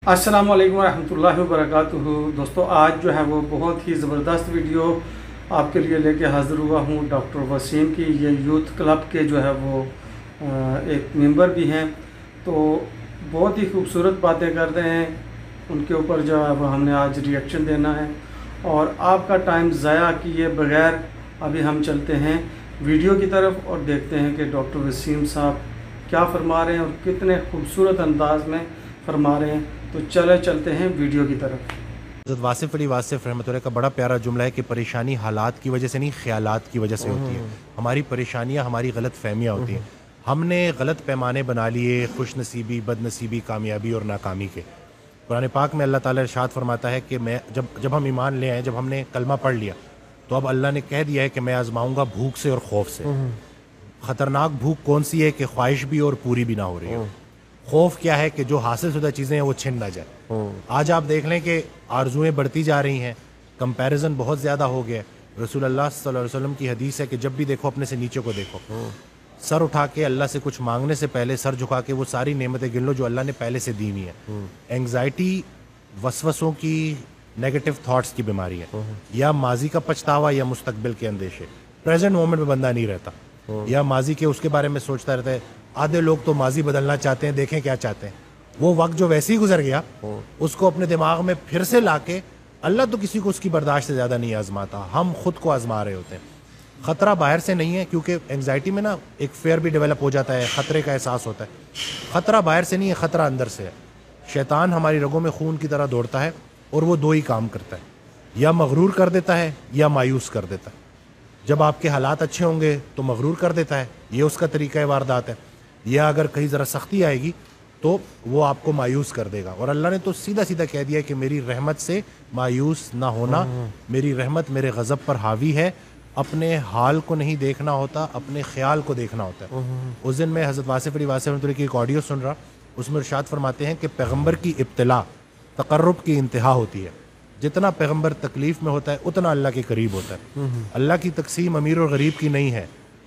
السلام علیکم ورحمۃ اللہ وبرکاتہ۔ دوستو آج جو ہے وہ بہت ہی زبردست ویڈیو آپ کے لیے لے کے حاضر ہوا ہوں۔ ڈاکٹر وسیم کی یہ یوتھ کلب کے جو ہے وہ ایک ممبر بھی ہیں، تو بہت ہی خوبصورت باتیں کرتے ہیں۔ ان کے اوپر جو ہے وہ ہم نے آج ری ایکشن دینا ہے، اور آپ کا ٹائم ضائع کیے بغیر ابھی ہم چلتے ہیں ویڈیو کی طرف اور دیکھتے ہیں کہ ڈاکٹر وسیم صاحب کیا فرما رہے ہیں اور کتنے خوبصورت انداز میں فرما رہے ہیں۔ تو چلتے ہیں ویڈیو کی طرف۔ حضرت واصف علی واصف رحمۃ اللہ کا بڑا پیارا جملہ ہے کہ پریشانی حالات کی وجہ سے نہیں، خیالات کی وجہ سے ہوتی ہے۔ ہماری پریشانیاں ہماری غلط فہمیاں ہوتی ہیں۔ ہم نے غلط پیمانے بنا لیے خوش نصیبی، بد نصیبی، کامیابی اور ناکامی کے۔ قرآن پاک میں اللہ تعالیٰ ارشاد فرماتا ہے کہ میں جب ہم ایمان لے آئے، جب ہم نے کلمہ پڑھ لیا، تو اب اللہ نے کہہ دیا ہے کہ میں آزماؤں گا بھوک سے اور خوف سے۔ خطرناک بھوک کون سی ہے کہ خواہش بھی اور پوری بھی نہ ہو رہی ہو۔ خوف کیا ہے کہ جو حاصل شدہ چیزیں ہیں وہ چھن نہ جائے۔ آج آپ دیکھ لیں کہ آرزویں بڑھتی جا رہی ہیں، کمپیریزن بہت زیادہ ہو گیا۔ رسول اللہ صلی اللہ علیہ وسلم کی حدیث ہے کہ جب بھی دیکھو اپنے سے نیچے کو دیکھو، سر اٹھا کے اللہ سے کچھ مانگنے سے پہلے سر جھکا کے وہ ساری نعمتیں گن لو جو اللہ نے پہلے سے دی ہوئی ہیں۔ اینگزائٹی وسوسوں کی، نیگیٹو تھاٹس کی بیماری ہے، یا ماضی کا پچھتاوا یا مستقبل کے اندیشے۔ پریزنٹ مومنٹ میں بندہ نہیں رہتا، یا ماضی کے اس کے بارے میں سوچتا رہتا ہے۔ آدھے لوگ تو ماضی بدلنا چاہتے ہیں، دیکھیں کیا چاہتے ہیں۔ وہ وقت جو ویسے ہی گزر گیا اس کو اپنے دماغ میں پھر سے لا کے، اللہ تو کسی کو اس کی برداشت سے زیادہ نہیں آزماتا، ہم خود کو آزما رہے ہوتے ہیں۔ خطرہ باہر سے نہیں ہے، کیونکہ اینگزائٹی میں نا ایک فیئر بھی ڈیولپ ہو جاتا ہے، خطرے کا احساس ہوتا ہے۔ خطرہ باہر سے نہیں ہے، خطرہ اندر سے ہے۔ شیطان ہماری رگوں میں خون کی طرح دوڑتا ہے، اور وہ دو ہی کام کرتا ہے، یا مغرور کر دیتا ہے یا مایوس کر دیتا ہے۔ جب آپ کے حالات اچھے ہوں گے تو مغرور کر دیتا ہے، یہ اس کا طریقہ واردات ہے، یا اگر کہیں ذرا سختی آئے گی تو وہ آپ کو مایوس کر دے گا۔ اور اللہ نے تو سیدھا سیدھا کہہ دیا کہ میری رحمت سے مایوس نہ ہونا، میری رحمت میرے غضب پر حاوی ہے۔ اپنے حال کو نہیں دیکھنا ہوتا، اپنے خیال کو دیکھنا ہوتا ہے۔ اس دن میں حضرت واصف علی واصف رحمۃ اللہ کی ایک آڈیو سن رہا، اس میں ارشاد فرماتے ہیں کہ پیغمبر کی ابتلا تقرب کی انتہا ہوتی ہے۔ جتنا پیغمبر تکلیف میں ہوتا ہے اتنا اللہ کے قریب ہوتا ہے۔ اللہ کی تقسیم امیر اور غریب کی نہیں ہے،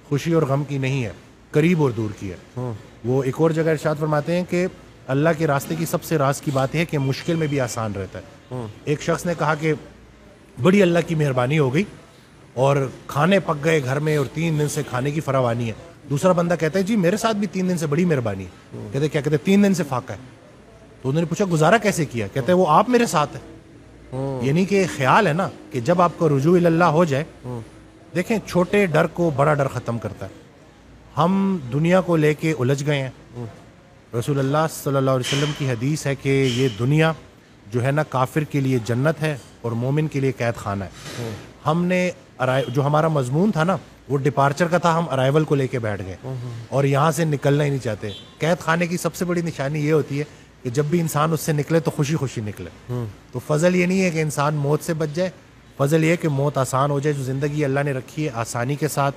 خوشی اور غم کی نہیں ہے، قریب اور دور کی ہے۔ وہ ایک اور جگہ ارشاد فرماتے ہیں کہ اللہ کے راستے کی سب سے راز کی بات ہے کہ مشکل میں بھی آسان رہتا ہے۔ ایک شخص نے کہا کہ بڑی اللہ کی مہربانی ہو گئی اور کھانے پک گئے گھر میں اور 3 دن سے کھانے کی فراوانی ہے۔ دوسرا بندہ کہتا ہے جی میرے ساتھ بھی 3 دن سے بڑی مہربانی ہے۔ کہتے کیا؟ کہتے 3 دن سے فاقہ ہے۔ تو انہوں نے پوچھا گزارا کیسے کیا؟ کہتے وہ آپ میرے ساتھ ہے۔ یعنی کہ خیال ہے نا کہ جب آپ کو رجوع اللہ ہو جائے، دیکھیں چھوٹے ڈر کو بڑا ڈر ختم کرتا ہے۔ ہم دنیا کو لے کے الجھ گئے ہیں۔ رسول اللہ صلی اللہ علیہ وسلم کی حدیث ہے کہ یہ دنیا جو ہے نا کافر کے لیے جنت ہے اور مومن کے لیے قید خانہ ہے۔ ہم نے جو ہمارا مضمون تھا نا وہ ڈپارچر کا تھا، ہم ارائیول کو لے کے بیٹھ گئے اور یہاں سے نکلنا ہی نہیں چاہتے۔ قید خانے کی سب سے بڑی نشانی یہ ہوتی ہے کہ جب بھی انسان اس سے نکلے تو خوشی خوشی نکلے۔ تو فضل یہ نہیں ہے کہ انسان موت سے بچ جائے، فضل یہ ہے کہ موت آسان ہو جائے۔ جو زندگی اللہ نے رکھی ہے آسانی کے ساتھ،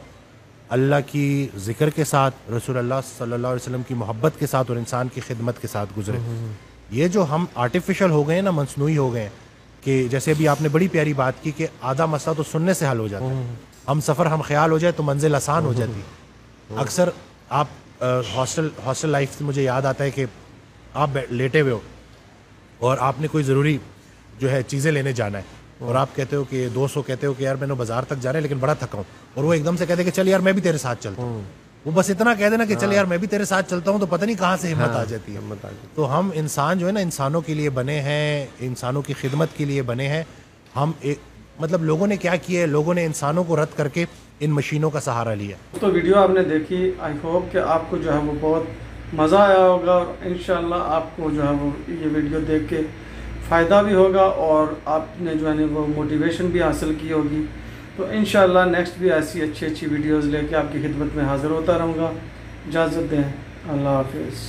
اللہ کی ذکر کے ساتھ، رسول اللہ صلی اللہ علیہ وسلم کی محبت کے ساتھ اور انسان کی خدمت کے ساتھ گزرے۔ یہ جو ہم آرٹیفیشل ہو گئے ہیں نا، مصنوعی ہو گئے ہیں، کہ جیسے ابھی آپ نے بڑی پیاری بات کی کہ آدھا مسئلہ تو سننے سے حل ہو جاتا ہے۔ ہم سفر ہم خیال ہو جائے تو منزل آسان ہو جاتی ہے۔ اکثر آپ ہاسٹل لائف سے مجھے یاد آتا ہے کہ آپ لیٹے ہوئے ہو اور آپ نے کوئی ضروری جو ہے چیزیں لینے جانا ہے، اور آپ کہتے ہو کہ دوست کہتے ہو کہ یار میں نے بازار تک جانا ہے لیکن بڑا تھکا ہوں، اور وہ ایک دم سے کہتے کہ چل یار میں بھی تیرے ساتھ چلتا ہوں۔ وہ بس اتنا کہہ دینا کہ چل یار میں بھی تیرے ساتھ چلتا ہوں، تو پتہ نہیں کہاں سے ہمت آ جاتی ہے۔ تو ہم انسان جو ہے نا انسانوں کے لیے بنے ہیں، انسانوں کی خدمت کے لیے بنے ہیں۔ ہم مطلب لوگوں نے کیا کیا ہے، لوگوں نے انسانوں کو رد کر کے ان مشینوں کا سہارا لیا۔ تو ویڈیو آپ نے دیکھی، آئی ہوپ کہ آپ کو جو ہے وہ بہت مزہ آیا ہوگا، اور انشاءاللہ آپ کو جو ہے وہ یہ ویڈیو دیکھ کے فائدہ بھی ہوگا اور آپ نے جو ہے وہ موٹیویشن بھی حاصل کی ہوگی۔ تو انشاءاللہ نیکسٹ بھی ایسی اچھی ویڈیوز لے کے آپ کی خدمت میں حاضر ہوتا رہوں گا۔ اجازت دیں، اللہ حافظ۔